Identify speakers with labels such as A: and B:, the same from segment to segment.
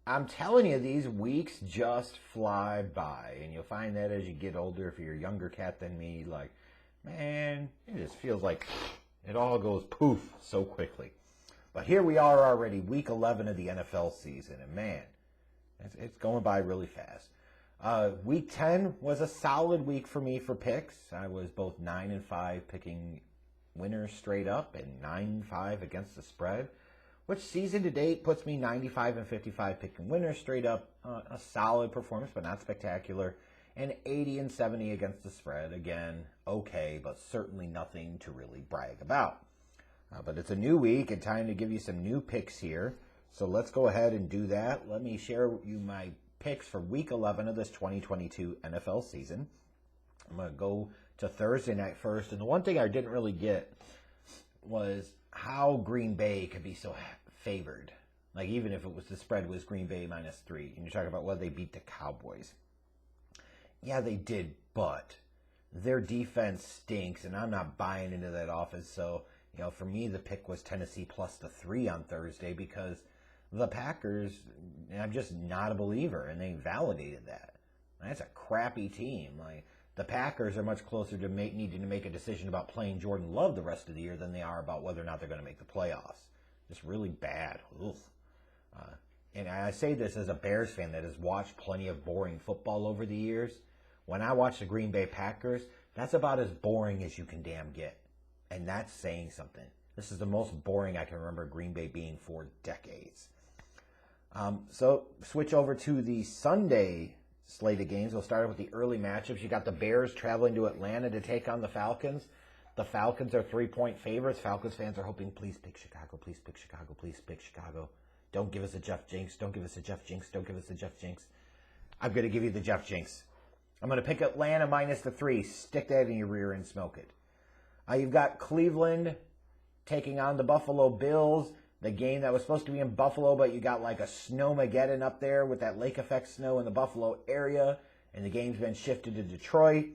A: I'm telling you, these weeks just fly by. And you'll find that as you get older, if you're a younger cat than me, like, man, it just feels like it all goes poof so quickly. But here we are already, week 11 of the NFL season. And man, it's going by really fast. Week 10 was a solid week for me for picks. I was both 9-5 picking winners straight up and 9-5 against the spread, which season to date puts me 95-55 picking winners straight up. A solid performance, but not spectacular. And 80-70 against the spread. Again, okay, but certainly nothing to really brag about. But it's a new week and time to give you some new picks here. So let's go ahead and do that. Let me share with you my picks for week 11 of this 2022 NFL season. I'm going to go to Thursday night first. And the one thing I didn't really get was how Green Bay could be so favored. Like, even if it was the spread was Green Bay -3. And you're talking about whether they beat the Cowboys. Yeah, they did, but their defense stinks, and I'm not buying into that offense. So, for me, the pick was Tennessee plus the 3 on Thursday because the Packers, I'm just not a believer, and they validated that. That's a crappy team. Like, the Packers are much closer to needing to make a decision about playing Jordan Love the rest of the year than they are about whether or not they're going to make the playoffs. Just really bad. And I say this as a Bears fan that has watched plenty of boring football over the years. When I watch the Green Bay Packers, that's about as boring as you can damn get. And that's saying something. This is the most boring I can remember Green Bay being for decades. So switch over to the Sunday slate of games. We'll start with the early matchups. You got the Bears traveling to Atlanta to take on the Falcons. The Falcons are 3-point favorites. Falcons fans are hoping, please pick Chicago, please pick Chicago, please pick Chicago. Don't give us a Jeff Jinx. Don't give us a Jeff Jinx. Don't give us a Jeff Jinx. I'm going to give you the Jeff Jinx. I'm going to pick Atlanta minus the 3. Stick that in your rear and smoke it. You've got Cleveland taking on the Buffalo Bills. The game that was supposed to be in Buffalo, but you got like a snowmageddon up there with that lake effect snow in the Buffalo area. And the game's been shifted to Detroit.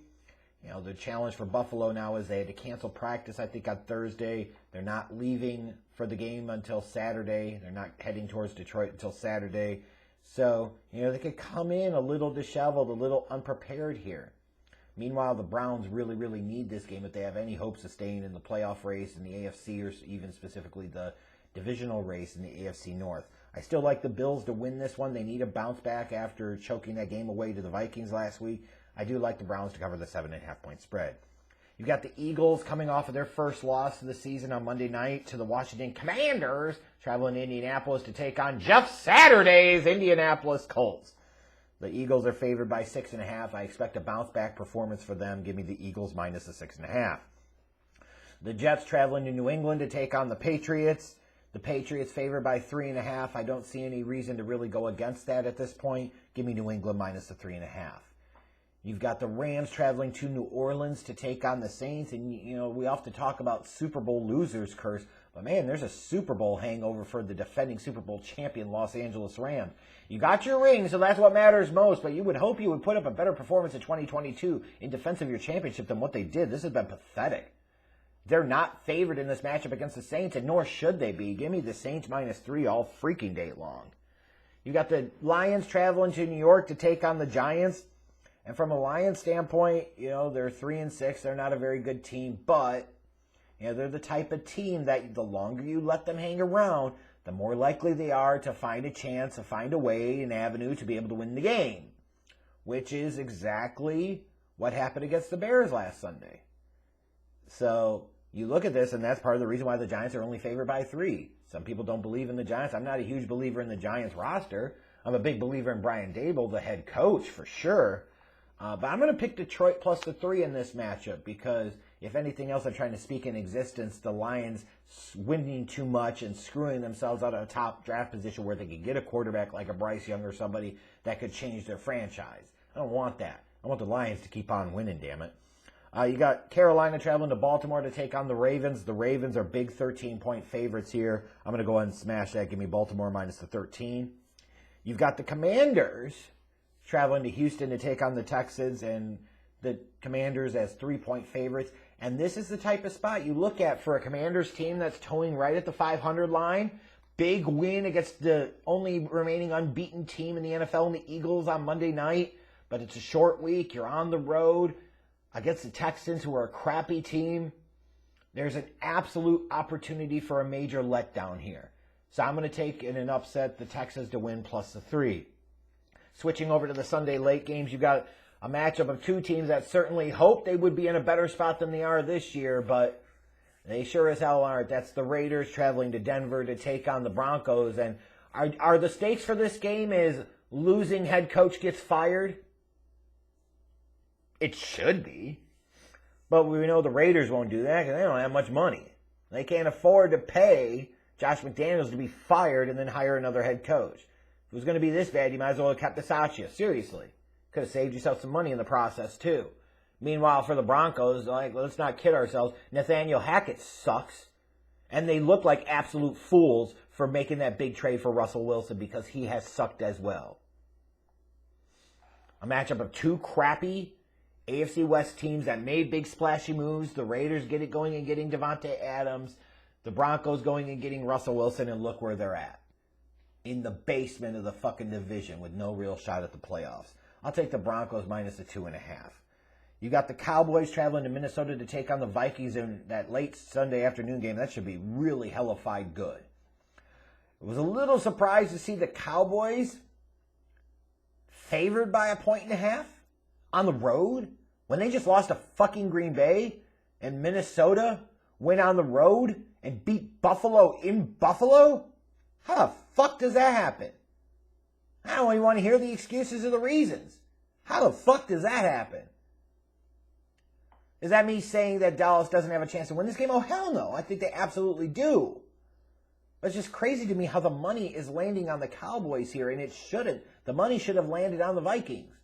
A: The challenge for Buffalo now is they had to cancel practice, I think, on Thursday. They're not leaving for the game until Saturday. They're not heading towards Detroit until Saturday. So, they could come in a little disheveled, a little unprepared here. Meanwhile, the Browns really, really need this game if they have any hopes of staying in the playoff race in the AFC or even specifically the divisional race in the AFC North. I still like the Bills to win this one. They need a bounce back after choking that game away to the Vikings last week. I do like the Browns to cover the 7.5-point spread. You've got the Eagles coming off of their first loss of the season on Monday night to the Washington Commanders, traveling to Indianapolis to take on Jeff Saturday's Indianapolis Colts. The Eagles are favored by 6.5. I expect a bounce-back performance for them. Give me the Eagles minus the 6.5. The Jets traveling to New England to take on the Patriots. The Patriots favored by 3.5. I don't see any reason to really go against that at this point. Give me New England minus the 3.5. You've got the Rams traveling to New Orleans to take on the Saints. And, we often talk about Super Bowl losers curse. But, man, there's a Super Bowl hangover for the defending Super Bowl champion Los Angeles Rams. You got your ring, so that's what matters most. But you would hope you would put up a better performance in 2022 in defense of your championship than what they did. This has been pathetic. They're not favored in this matchup against the Saints, and nor should they be. Give me the Saints minus 3 all freaking day long. You got the Lions traveling to New York to take on the Giants. And from a Lions standpoint, they're 3-6. They're not a very good team, but they're the type of team that the longer you let them hang around, the more likely they are to find a chance, to find a way, an avenue to be able to win the game, which is exactly what happened against the Bears last Sunday. So you look at this, and that's part of the reason why the Giants are only favored by 3. Some people don't believe in the Giants. I'm not a huge believer in the Giants roster. I'm a big believer in Brian Daboll, the head coach, for sure. But I'm going to pick Detroit plus the 3 in this matchup because, if anything else, I'm trying to speak in existence, the Lions winning too much and screwing themselves out of a top draft position where they could get a quarterback like a Bryce Young or somebody that could change their franchise. I don't want that. I want the Lions to keep on winning, damn it. You got Carolina traveling to Baltimore to take on the Ravens. The Ravens are big 13-point favorites here. I'm going to go ahead and smash that. Give me Baltimore minus the 13. You've got the Commanders traveling to Houston to take on the Texans, and the Commanders as 3-point favorites. And this is the type of spot you look at for a Commanders team that's towing right at the 500 line. big win against the only remaining unbeaten team in the NFL and the Eagles on Monday night. But it's a short week. You're on the road against the Texans, who are a crappy team. There's an absolute opportunity for a major letdown here. So I'm going to take in an upset the Texans to win plus the 3. Switching over to the Sunday late games, you've got a matchup of two teams that certainly hope they would be in a better spot than they are this year, but they sure as hell aren't. That's the Raiders traveling to Denver to take on the Broncos. And are the stakes for this game is losing head coach gets fired? It should be. But we know the Raiders won't do that because they don't have much money. They can't afford to pay Josh McDaniels to be fired and then hire another head coach. If it was going to be this bad, you might as well have kept Bisaccia. Seriously. Could have saved yourself some money in the process, too. Meanwhile, for the Broncos, let's not kid ourselves. Nathaniel Hackett sucks. And they look like absolute fools for making that big trade for Russell Wilson because he has sucked as well. A matchup of two crappy AFC West teams that made big splashy moves. The Raiders get it going and getting Devontae Adams. The Broncos going and getting Russell Wilson, and look where they're at. In the basement of the fucking division with no real shot at the playoffs. I'll take the Broncos minus the 2.5. You got the Cowboys traveling to Minnesota to take on the Vikings in that late Sunday afternoon game. That should be really hellified good. I was a little surprised to see the Cowboys favored by 1.5 on the road when they just lost to fucking Green Bay and Minnesota went on the road and beat Buffalo in Buffalo? How the fuck does that happen? I don't even want to hear the excuses or the reasons. How the fuck does that happen? Is that me saying that Dallas doesn't have a chance to win this game? Oh, hell no. I think they absolutely do. But it's just crazy to me how the money is landing on the Cowboys here, and it shouldn't. The money should have landed on the Vikings.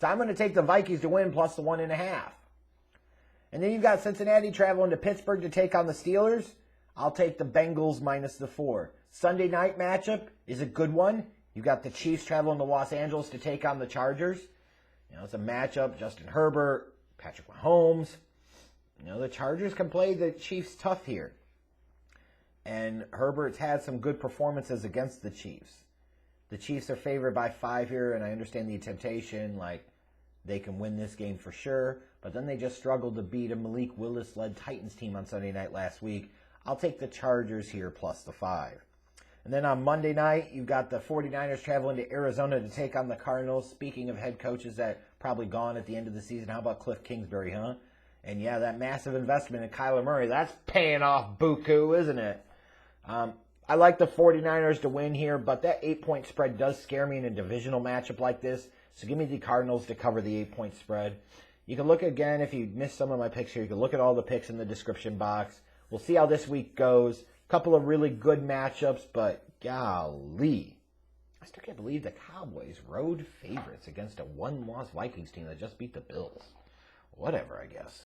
A: So I'm going to take the Vikings to win plus the 1.5. And then you've got Cincinnati traveling to Pittsburgh to take on the Steelers. I'll take the Bengals minus the 4. Sunday night matchup is a good one. You've got the Chiefs traveling to Los Angeles to take on the Chargers. It's a matchup. Justin Herbert, Patrick Mahomes. The Chargers can play the Chiefs tough here. And Herbert's had some good performances against the Chiefs. The Chiefs are favored by 5 here, and I understand the temptation. They can win this game for sure. But then they just struggled to beat a Malik Willis-led Titans team on Sunday night last week. I'll take the Chargers here plus the 5. And then on Monday night, you've got the 49ers traveling to Arizona to take on the Cardinals. Speaking of head coaches that probably gone at the end of the season, how about Cliff Kingsbury, huh? And yeah, that massive investment in Kyler Murray, that's paying off buku, isn't it? I like the 49ers to win here, but that 8-point spread does scare me in a divisional matchup like this. So give me the Cardinals to cover the 8-point spread. You can look again, if you missed some of my picks here, you can look at all the picks in the description box. We'll see how this week goes. Couple of really good matchups, but golly. I still can't believe the Cowboys road favorites against a one-loss Vikings team that just beat the Bills. Whatever, I guess.